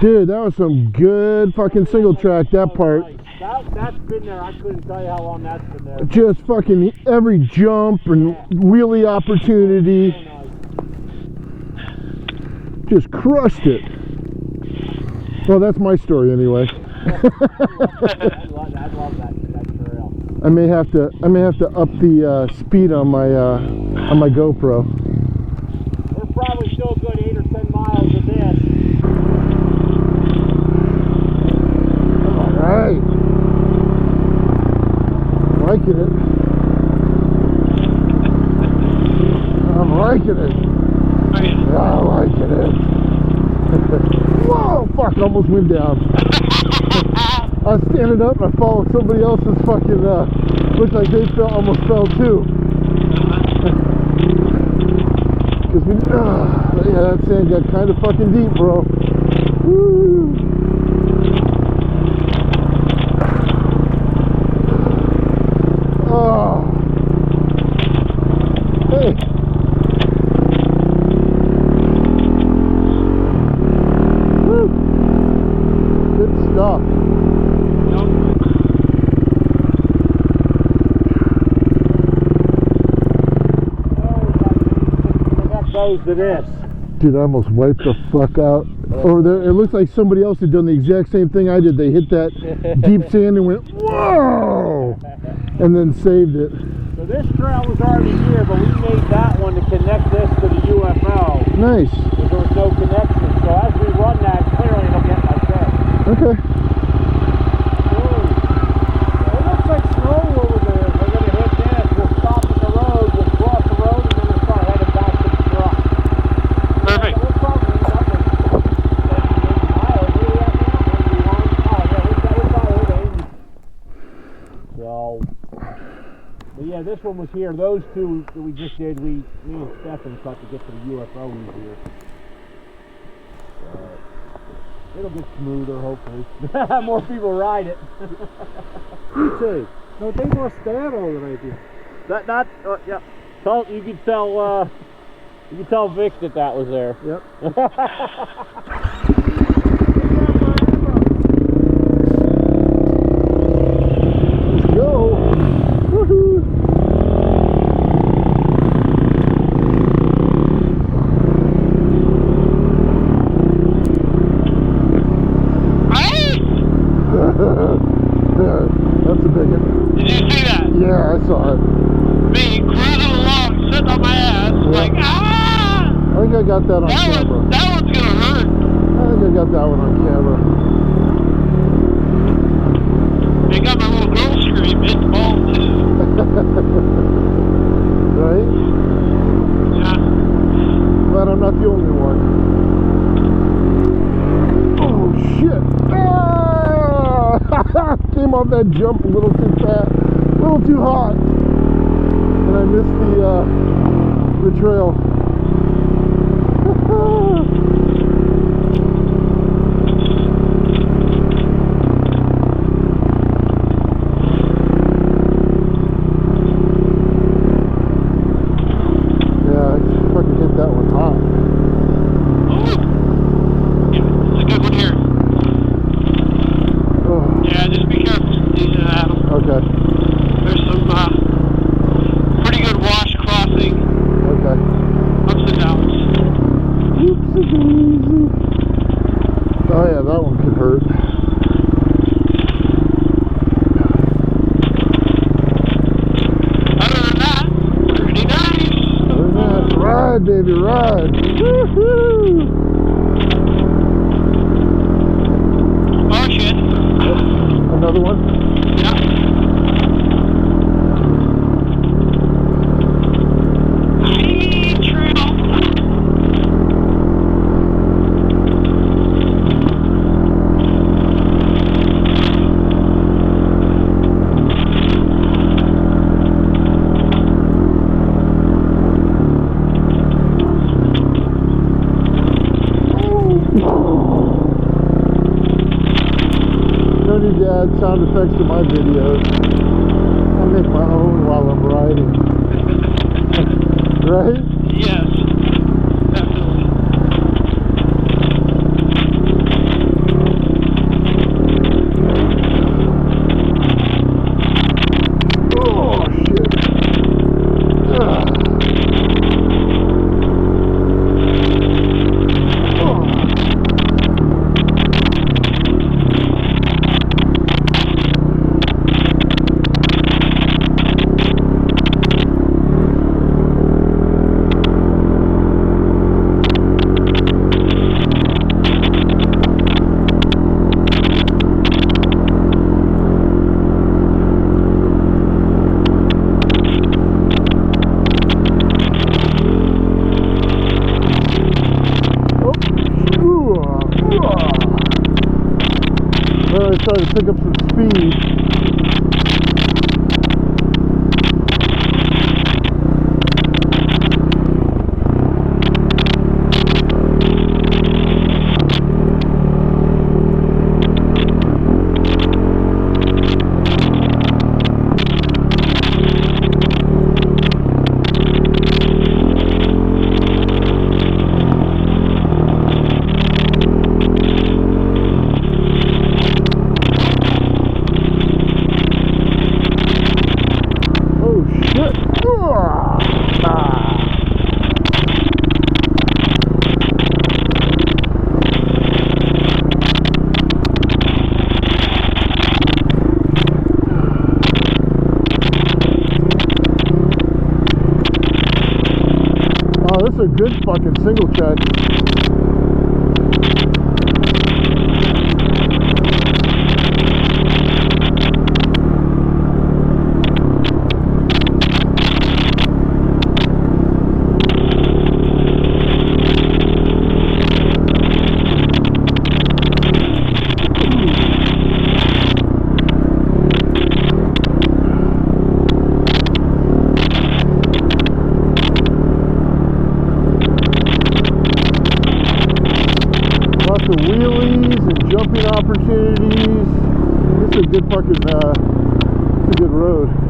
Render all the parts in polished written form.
Dude, that was some good fucking single track, that part. That's been there. I couldn't tell you how long that's been there. Just fucking every jump and wheelie opportunity. Just crushed it. Well, that's my story anyway. I love that trail. I may have to up the speed on my GoPro. We're probably still a good 8 or 10 miles of this. All right. Liking it. I'm liking it. I'm liking it. Whoa! Fuck! Almost went down. I was standing up and I followed somebody else's fucking. Looked like they almost fell too. Cause we, yeah, that sand got kind of fucking deep, bro. Woo! Oh. Hey. Woo. Good stuff. To this. Dude, I almost wiped the fuck out. Over there, it looks like somebody else had done the exact same thing I did. They hit that deep sand and went, whoa! And then saved it. So this trail was already here, but we made that one to connect this to the UFO. Nice. Because there was no connection. So as we run that, clearly it'll get like that. Okay. It looks like snow over there. We're going to hit this. We'll stop at the road. We'll cross the road, and then we'll start heading back to the truck. Perfect. We'll probably end up with 70 miles. Where are we at now? 81? Oh, yeah, we're probably 80. So, but yeah, this one was here. Those two that we just did, me and Stefan cut to get to the UFO easier. It'll get smoother, hopefully. More people ride it. You too. No, they must stand already. Yeah. You can tell Vic that was there. Yep. Let's go. Woohoo. That's a big one. Did you see that? Yeah, I saw it. Me cruising along, sitting on my ass, like, ah! I think I got that on camera. That one's gonna hurt. I think I got that one on camera. They got my little girl screaming, ball too. Right? Yeah. Glad I'm not the only one. Oh shit! Ah! Came off that jump a little too fast, a little too hot, and I missed the trail. Yeah, I fucking hit that one hot. Yeah, it's a good one here. Oh. Yeah, just be careful, Adam. Okay. There's some pretty good wash crossing. Okay. Ups and downs. Oh yeah, that one could hurt. Other than that, pretty nice. Other than that, ride, baby, ride. Woohoo! Oh shit. Another one? Yeah. Trail. No need to add sound effects to my videos. I make my own while I'm riding. Right? Yes. Definitely. started to pick up some speed. Oh, this is a good fucking single check. Lots of wheelies and jumping opportunities. This is a good fucking, it's a good road.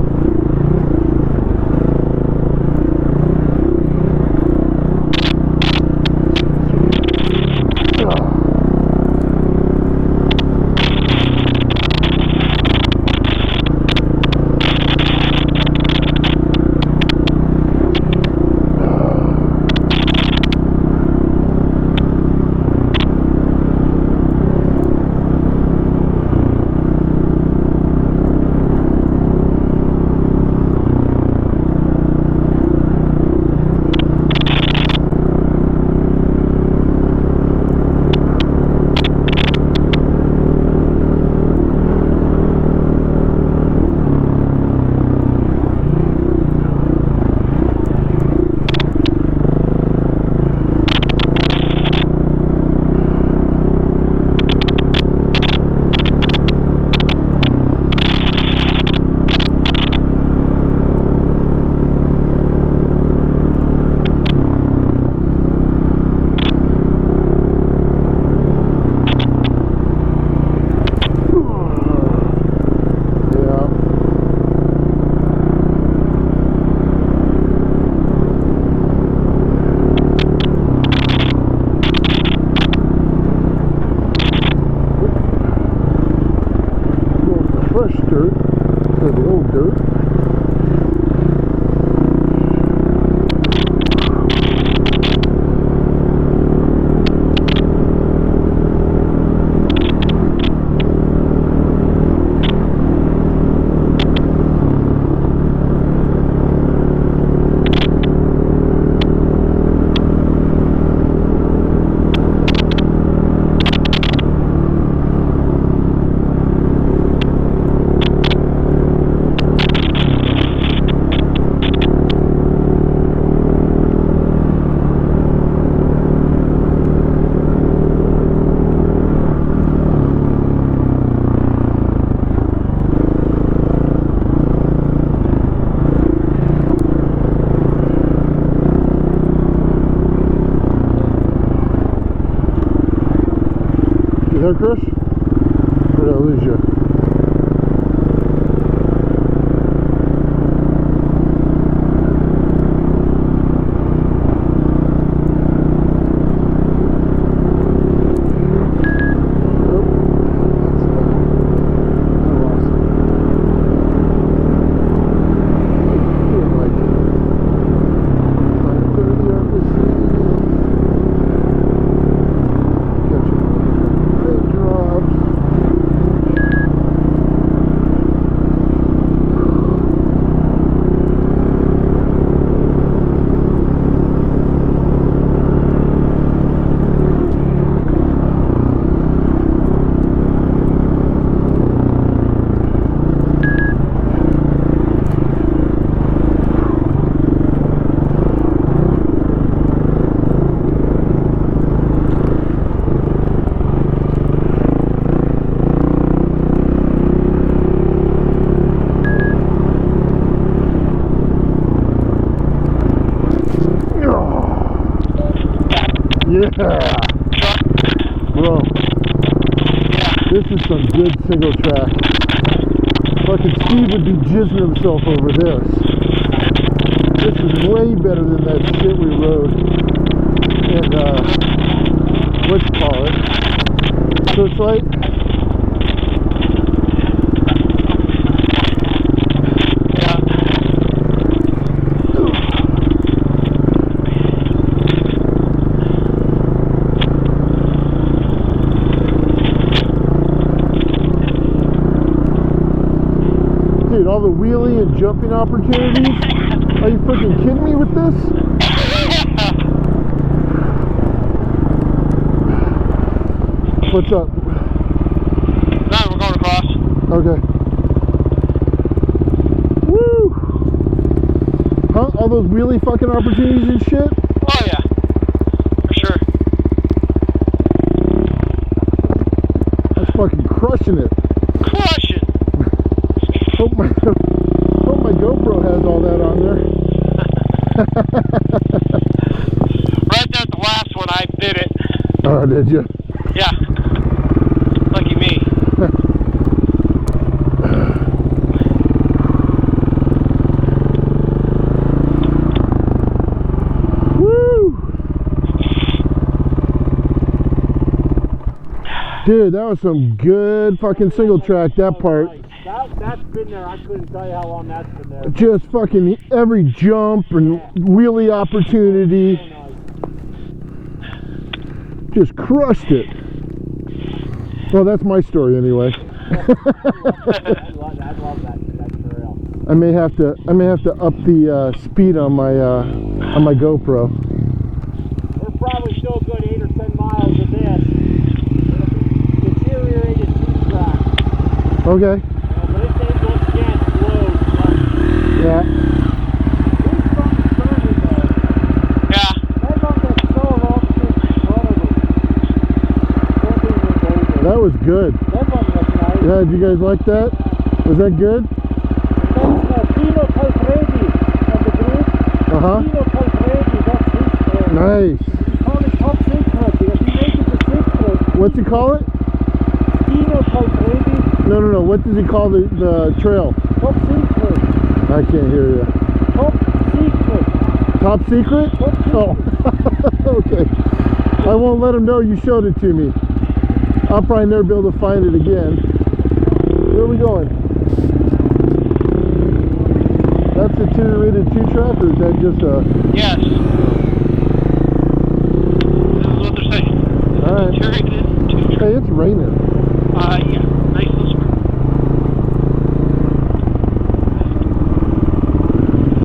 there, Chris? Or did I lose you? bro. This is some good single track. Fucking Steve would be jizzing himself over this. This is way better than that shit we rode in, whatchamacallit. So it's like, dude, all the wheelie and jumping opportunities. Are you freaking kidding me with this? What's up? No, we're going across. Okay. Woo! Huh? All those wheelie fucking opportunities and shit? Oh yeah, for sure. That's fucking crushing it. Crushing. Hope my GoPro has all that on there. Right there at the last one, I did it. Oh, did you? Yeah. Lucky me. Woo! Dude, that was some good fucking single track, that part. That's been there. I couldn't tell you how long that's been there. Just fucking every jump and wheelie opportunity. Just crushed it. Well, that's my story anyway. I love that trail. I may have to up the speed on my GoPro. We're probably still a good 8 or 10 miles of this. Deteriorated tube track. Okay. But it ain't going to get low. Yeah. These fucking turning though. Yeah. They're going to get so long in front of them. That was good. That one was nice. Yeah, did you guys like that? Was that good? That's Pino Calfredi of the group. Uh-huh. Pino Calfredi, that's his Nice. We call it top secret because he makes it the secret. What's he call it? Pino Calfredi, No. What does he call the trail? top secret. I can't hear you. Top secret. Top secret? Top secret. Oh. Okay. I won't let him know you showed it to me. I'll probably never be able to find it again. Where are we going? That's a deteriorated 2-track, or is that just a... Yes. This is what they're saying. All right. Deteriorated. Hey, it's raining. Yeah.